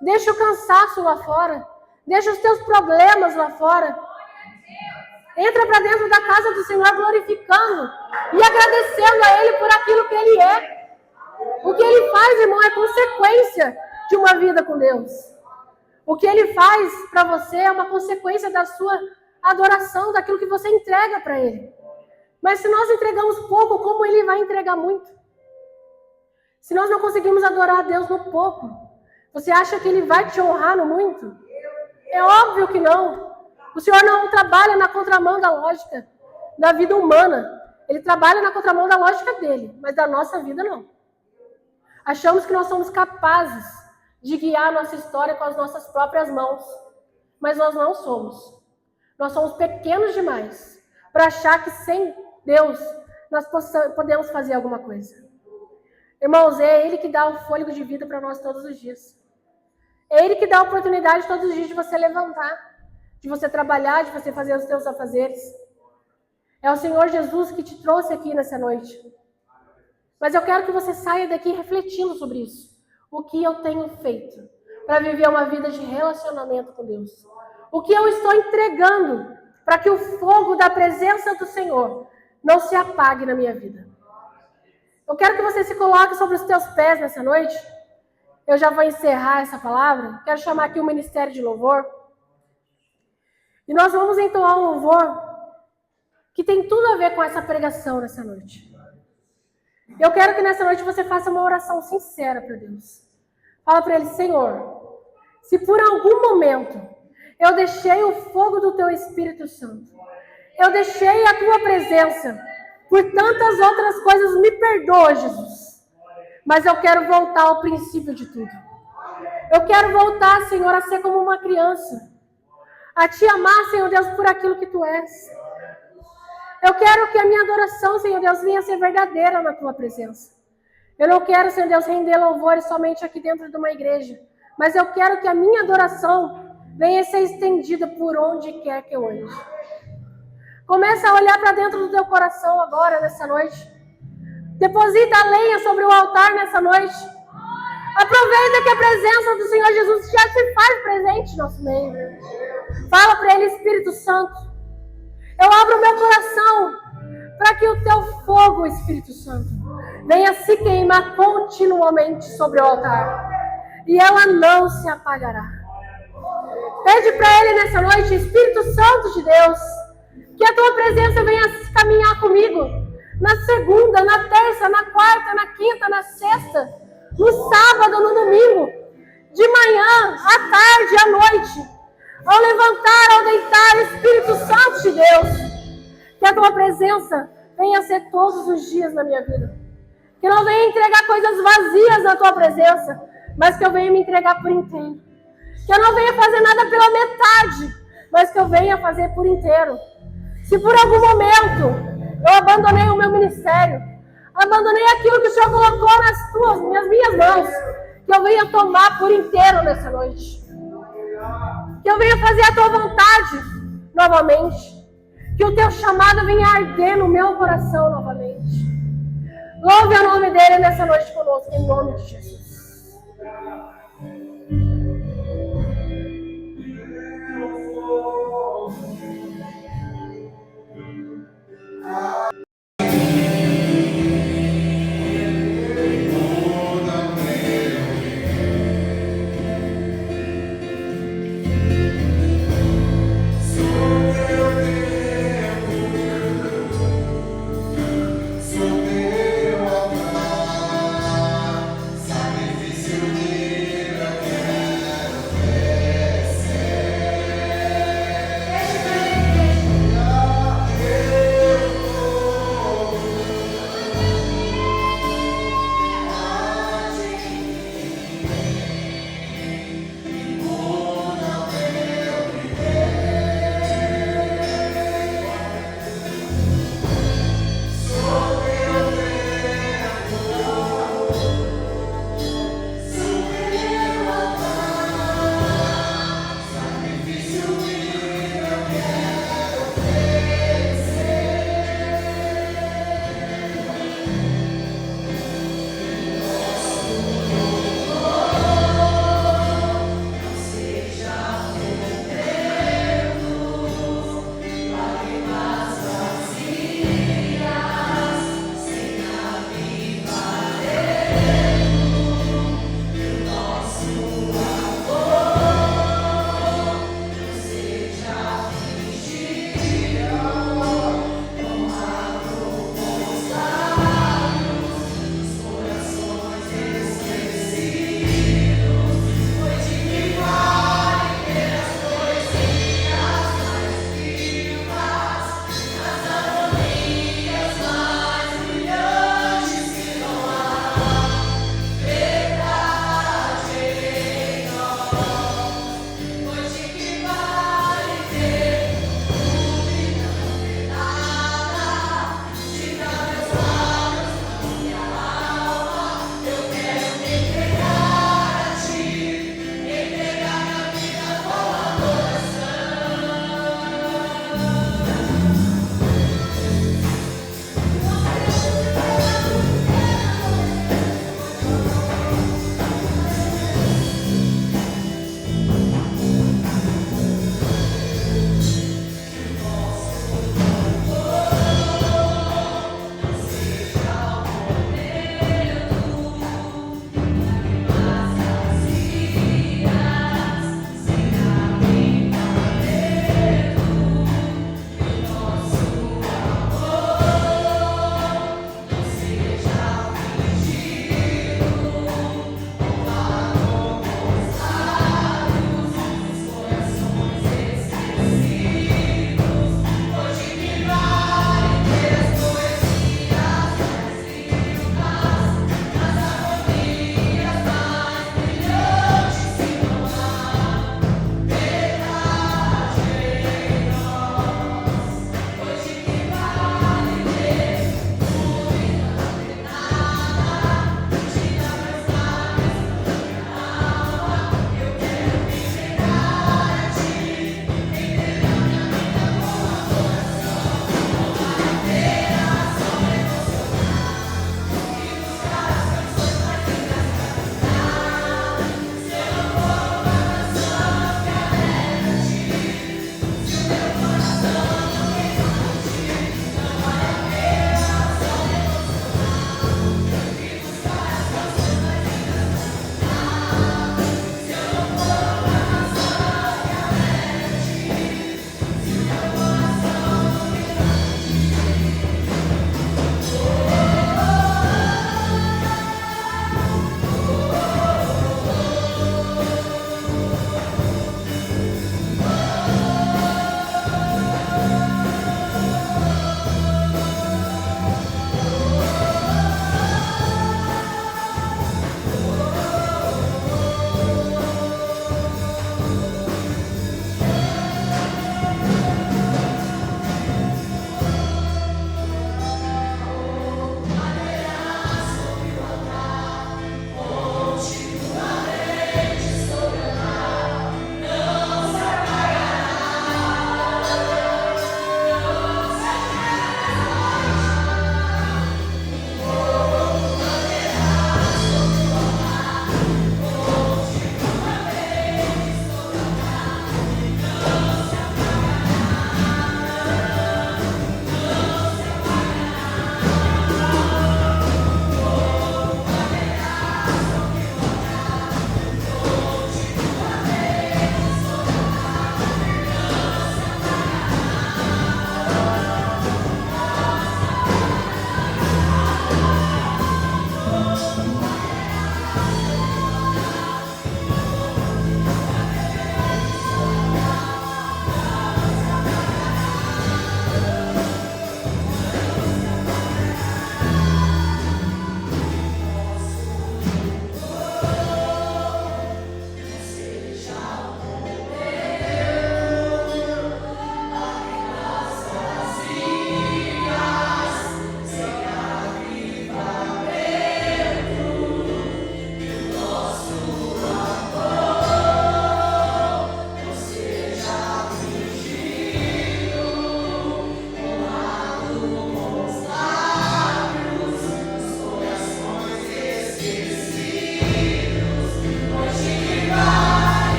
Deixa o cansaço lá fora. Deixa os teus problemas lá fora. Entra para dentro da casa do Senhor glorificando e agradecendo a Ele por aquilo que Ele é. O que Ele faz, irmão, é consequência de uma vida com Deus. O que Ele faz para você é uma consequência da sua adoração, daquilo que você entrega para Ele. Mas se nós entregamos pouco, como Ele vai entregar muito? Se nós não conseguimos adorar a Deus no pouco, você acha que Ele vai te honrar no muito? É óbvio que não. O Senhor não trabalha na contramão da lógica da vida humana. Ele trabalha na contramão da lógica dele, mas da nossa vida não. Achamos que nós somos capazes de guiar a nossa história com as nossas próprias mãos, mas nós não somos. Nós somos pequenos demais para achar que sem Deus nós podemos fazer alguma coisa. Irmãos, é Ele que dá o fôlego de vida para nós todos os dias. É Ele que dá a oportunidade todos os dias de você levantar, de você trabalhar, de você fazer os seus afazeres. É o Senhor Jesus que te trouxe aqui nessa noite. Mas eu quero que você saia daqui refletindo sobre isso. O que eu tenho feito para viver uma vida de relacionamento com Deus? O que eu estou entregando para que o fogo da presença do Senhor não se apague na minha vida? Eu quero que você se coloque sobre os teus pés nessa noite. Eu já vou encerrar essa palavra. Quero chamar aqui o Ministério de Louvor. E nós vamos entoar um louvor que tem tudo a ver com essa pregação nessa noite. Eu quero que nessa noite você faça uma oração sincera para Deus. Fala para Ele: Senhor, se por algum momento eu deixei o fogo do Teu Espírito Santo, eu deixei a Tua presença, por tantas outras coisas, me perdoa, Jesus. Mas eu quero voltar ao princípio de tudo. Eu quero voltar, Senhor, a ser como uma criança. A Te amar, Senhor Deus, por aquilo que Tu és. Eu quero que a minha adoração, Senhor Deus, venha a ser verdadeira na Tua presença. Eu não quero, Senhor Deus, render louvores somente aqui dentro de uma igreja. Mas eu quero que a minha adoração venha a ser estendida por onde quer que eu ande. Começa a olhar para dentro do teu coração agora, nessa noite. Deposita a lenha sobre o altar nessa noite. Aproveita que a presença do Senhor Jesus já se faz presente no nosso meio. Fala para Ele: Espírito Santo, eu abro o meu coração para que o Teu fogo, Espírito Santo, venha se queimar continuamente sobre o altar. E ela não se apagará. Pede para Ele nessa noite: Espírito Santo de Deus, que a Tua presença venha caminhar comigo na segunda, na terça, na quarta, na quinta, na sexta, no sábado, no domingo, de manhã, à tarde, à noite, ao levantar, ao deitar. Espírito Santo de Deus, que a Tua presença venha ser todos os dias na minha vida. Que eu não venha entregar coisas vazias na Tua presença, mas que eu venha me entregar por inteiro. Que eu não venha fazer nada pela metade, mas que eu venha fazer por inteiro. Se por algum momento Eu abandonei o meu ministério. Abandonei aquilo que o Senhor colocou nas minhas mãos. Que eu venha tomar por inteiro nessa noite. Que eu venha fazer a tua vontade novamente. Que o teu chamado venha arder no meu coração novamente. Louve o nome dele nessa noite conosco, em nome de Jesus.